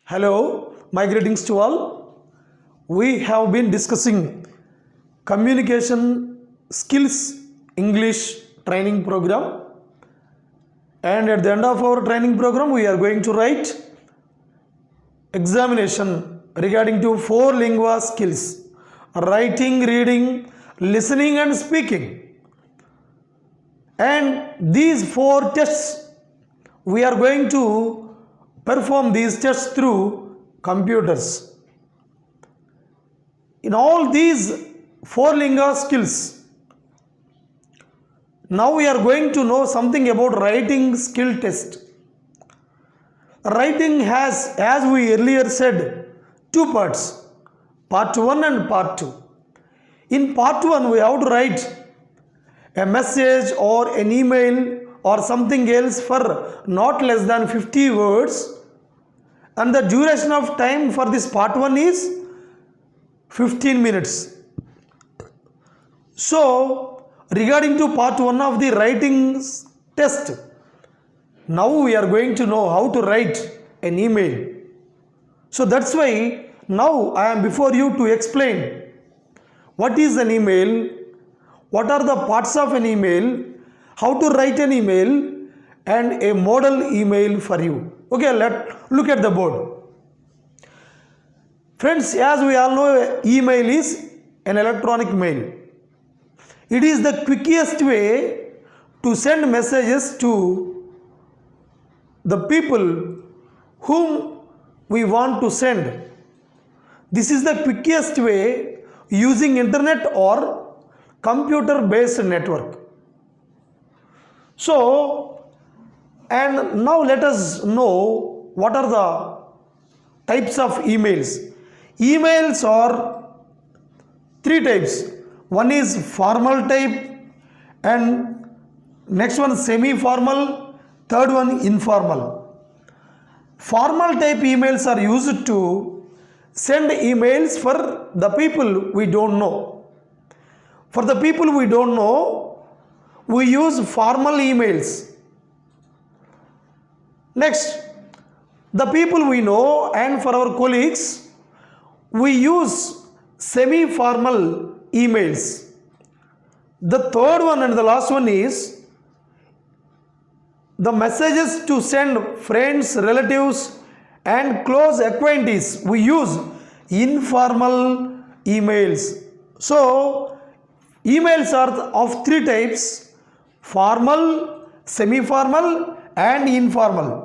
Hello, my greetings to all. We have been discussing communication skills English training program, and at the end of our training program, we are going to write examination regarding to four lingua skills: writing, reading, listening, and speaking. And these four tests, we are going to perform these tests through computers. In all these four lingua skills, now we are going to know something about writing skill test. Writing has, as we earlier said, two parts, part 1 and part 2. In part 1, we have to write a message or an email or something else for not less than 50 words, and the duration of time for this part 1 is 15 minutes. So, regarding to part 1 of the writing test, now we are going to know how to write an email. So that's why now I am before you to explain what is an email, what are the parts of an email, how to write an email, and a model email for you. Okay, let's look at the board. Friends, as we all know, email is an electronic mail. It is the quickest way to send messages to the people whom we want to send. This is the quickest way using internet or computer based network. So, and now let us know what are the types of emails. Emails are three types. One is formal type, and next one semi-formal, third one informal. Formal type emails are used to send emails for the people we don't know. For the people we don't know, we use formal emails. Next, the people we know and for our colleagues, we use semi-formal emails. The third one and the last one is the messages to send friends, relatives, and close acquaintances. We use informal emails. So, emails are of three types: formal, semi-formal, and informal.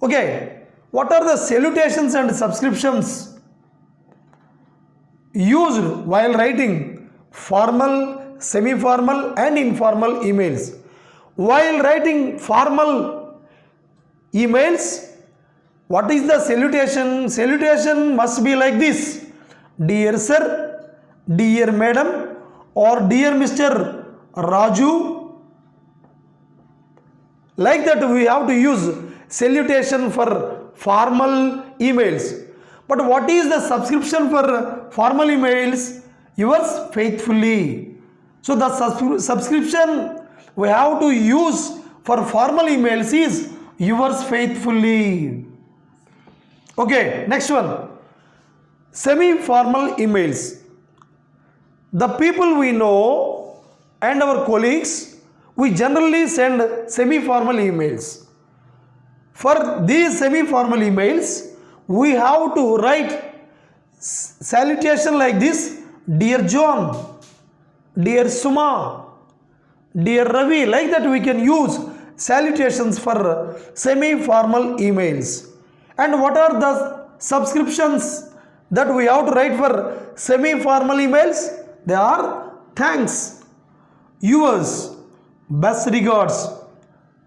Okay, what are the salutations and subscriptions used while writing formal, semi-formal, and informal emails? While writing formal emails, what is the salutation? Salutation must be like this: Dear Sir, Dear Madam, or Dear Mr. Raju. Like that we have to use salutation for formal emails. But what is the subscription for formal emails? Yours faithfully. So the subscription we have to use for formal emails is yours faithfully. Okay, next one. Semi-formal emails. The people we know and our colleagues, we generally send semi-formal emails. For these semi-formal emails, we have to write salutation like this: Dear John, Dear Suma, Dear Ravi. Like that we can use salutations for semi-formal emails. And what are the subscriptions that we have to write for semi-formal emails? They are thanks, yours, best regards.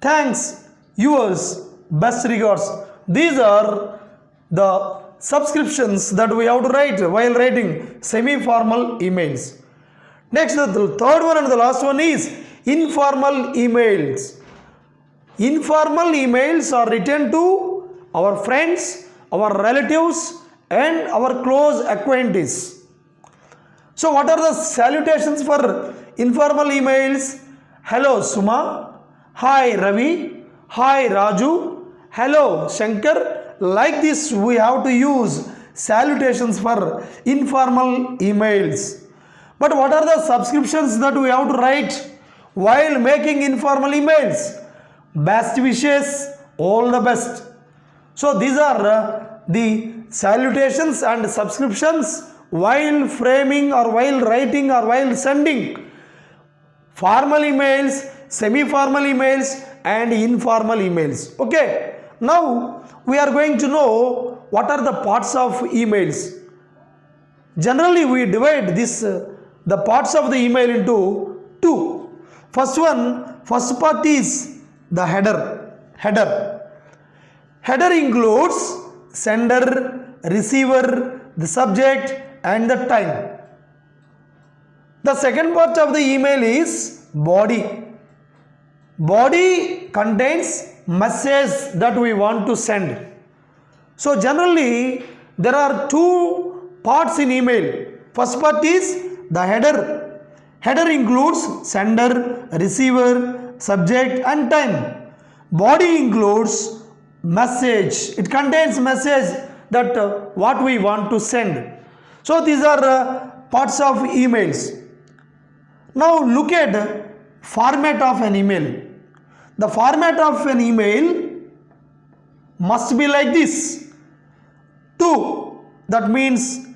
Thanks, yours, best regards. These are the subscriptions that we have to write while writing semi-formal emails. Next, the third one and the last one is informal emails. Informal emails are written to our friends, our relatives, and our close acquaintances. So what are the salutations for informal emails? Hello Suma, hi Ravi, hi Raju, hello Shankar, like this we have to use salutations for informal emails. But what are the subscriptions that we have to write while making informal emails? Best wishes, all the best. So these are the salutations and subscriptions while framing or while writing or while sending formal emails, semi-formal emails and informal emails. Okay. Now we are going to know what are the parts of emails. Generally we divide this the parts of the email into two. First part is the header. Header includes sender, receiver, the subject and the time. The second part of the email is body. Body contains message that we want to send. So generally there are two parts in email. First part is the header. Header includes sender, receiver, subject and time. Body includes message. It contains message that what we want to send. So these are parts of emails. Now look at format of an email. The format of an email must be like this. To, that means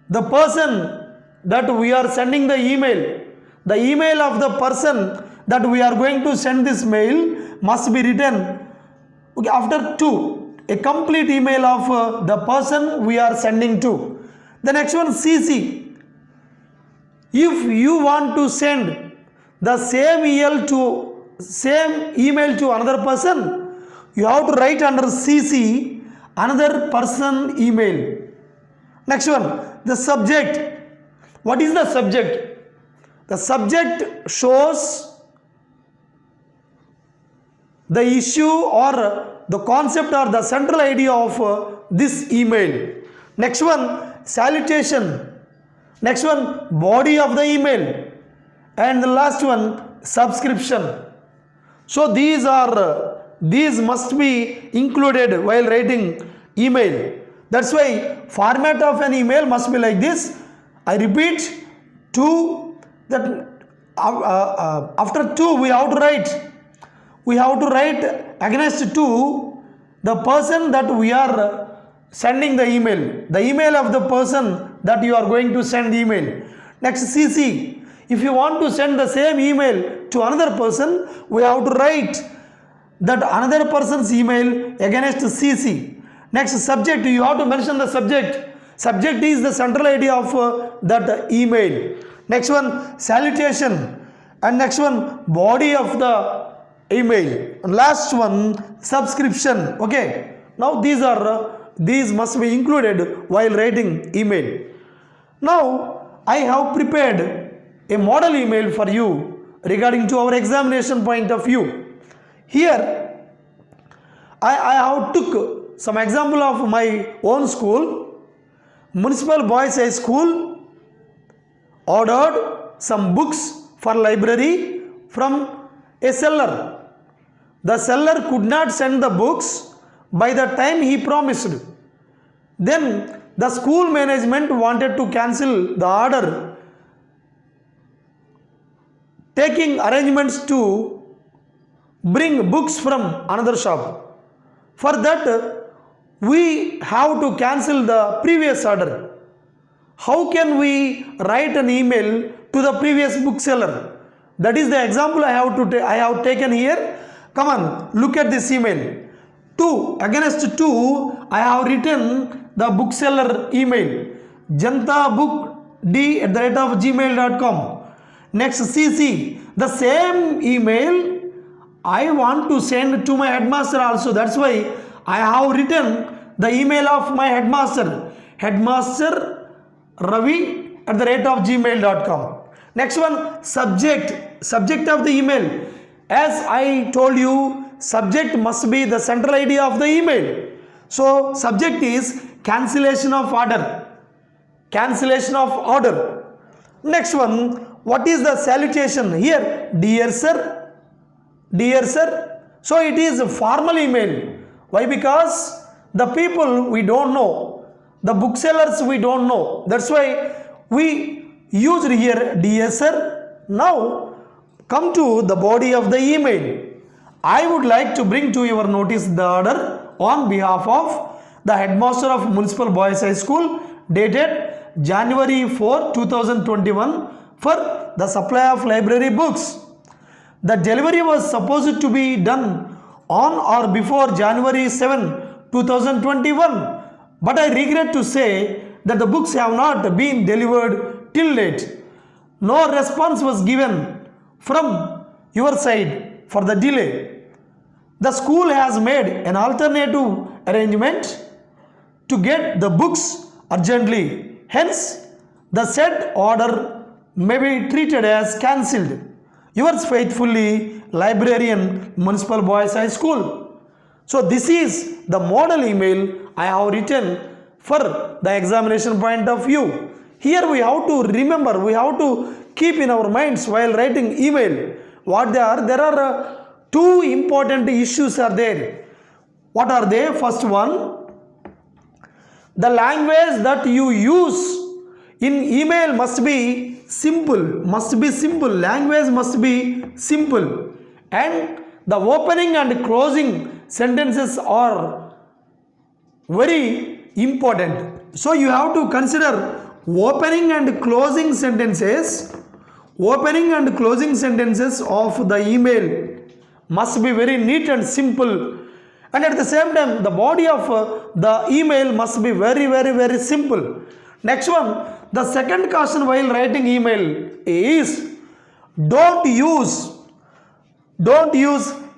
the person that we are sending the email of the person that we are going to send this mail must be written after to, a complete email of the person we are sending to. The next one, CC. If you want to send the same email to another person, you have to write under CC another person email. Next one, the subject. What is the subject? The subject shows the issue or the concept or the central idea of this email. Next one, salutation. Next one, body of the email. And the last one, subscription. So these must be included while writing email. That's why format of an email must be like this. I repeat, after to we have to write against to the person that we are sending the email of the person that you are going to send email. Next, CC. If you want to send the same email to another person, we have to write that another person's email against CC. Next, subject. You have to mention the subject. Subject is the central idea of that email. Next one, salutation. And next one, body of the email. And last one, subscription. Okay. Now these must be included while writing email. Now I have prepared a model email for you regarding to our examination point of view. Here I have took some example of my own school. Municipal Boys High School ordered some books for library from a seller. The seller could not send the books by the time he promised. Then the school management wanted to cancel the order, taking arrangements to bring books from another shop. For that, we have to cancel the previous order. How can we write an email to the previous bookseller? That is the example I have taken here. Come on, look at this email. Against to, I have written the bookseller email, jantabookd@gmail.com. Next, CC, the same email I want to send to my headmaster also. That's why I have written the email of my headmaster, headmasterravi@gmail.com. Next one, subject of the email. As I told you, subject must be the central idea of the email. So subject is cancellation of order. Next one, what is the salutation? Here, dear sir. So it is a formal email. Why? Because The people we don't know, the booksellers we don't know. That's why we used here dear sir. Now come to the body of the email. I would like to bring to your notice the order on behalf of the headmaster of Municipal Boys High School dated January 4, 2021 for the supply of library books. The delivery was supposed to be done on or before January 7, 2021, but I regret to say that the books have not been delivered till date. No response was given from your side for the delay. The school has made an alternative arrangement to get the books urgently. Hence, the said order may be treated as cancelled. Yours faithfully, Librarian, Municipal Boys High School. So this is the model email I have written for the examination point of view. Here we have to remember, we have to keep in our minds while writing email what they are. There are two important issues are there. What are they? First one, the language that you use in email must be simple. Language must be simple. And the opening and closing sentences are very important. So you have to consider opening and closing sentences. Opening and closing sentences of the email must be very neat and simple. And at the same time, the body of the email must be very simple. Next one, the second caution while writing email is don't use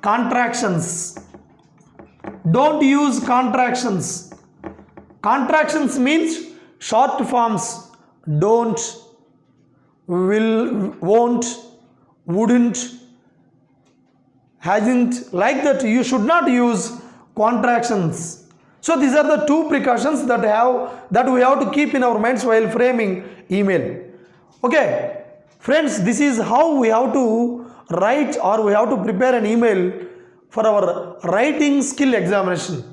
contractions. Don't use contractions. Contractions means short forms. Don't, will, won't, wouldn't, hasn't, like that. You should not use contractions. So these are the two precautions that we have to keep in our minds while framing email. Okay, friends, this is how we have to write or we have to prepare an email for our writing skill examination.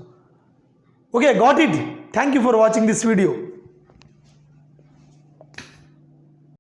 Okay, got it. Thank you for watching this video.